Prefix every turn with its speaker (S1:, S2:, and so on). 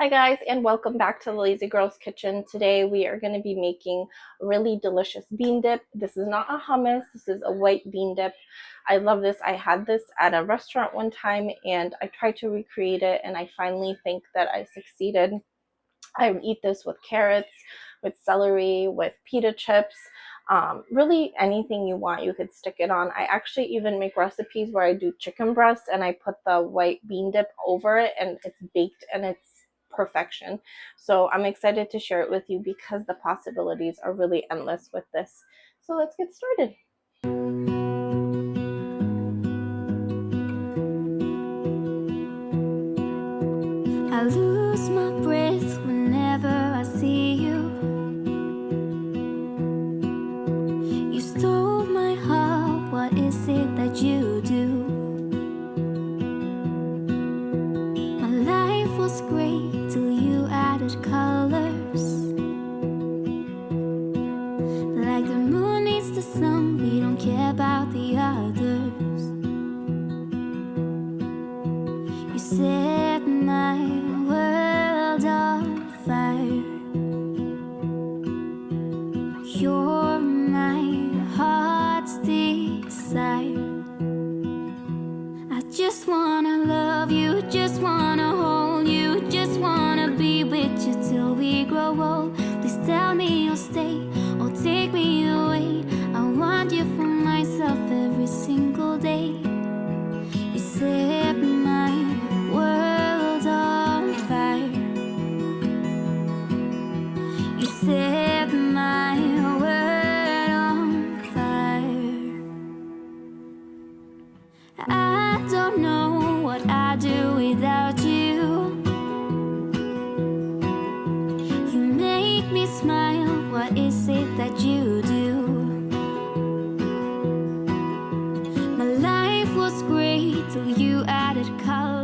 S1: Hi guys, and welcome back to the Lazy Girls Kitchen. Today we are going to be making a really delicious bean dip. This is not a hummus, this is a white bean dip. I love this. I had this at a restaurant one time and I tried to recreate it, and I finally think that I succeeded. I would eat this with carrots, with celery, with pita chips, really anything you want, you could stick it on. I actually even make recipes where I do chicken breast and I put the white bean dip over it and it's baked and it's perfection. So I'm excited to share it with you because the possibilities are really endless with this. So let's get started.
S2: I lose my breath whenever I see you. You stole my heart, what is it that you do? My life was great till you added colors. Like the moon needs the sun, we don't care about the others. You set my world on fire. You're my heart's desire. I just wanna love you, just wanna hold you, just wanna be with you till we grow old. Please tell me you'll stay or take me away. I want you for myself every single day. You set my world on fire. You set my world on fire. I don't know what I'd do without you. You make me smile, what is it that you do? My life was great till you added color.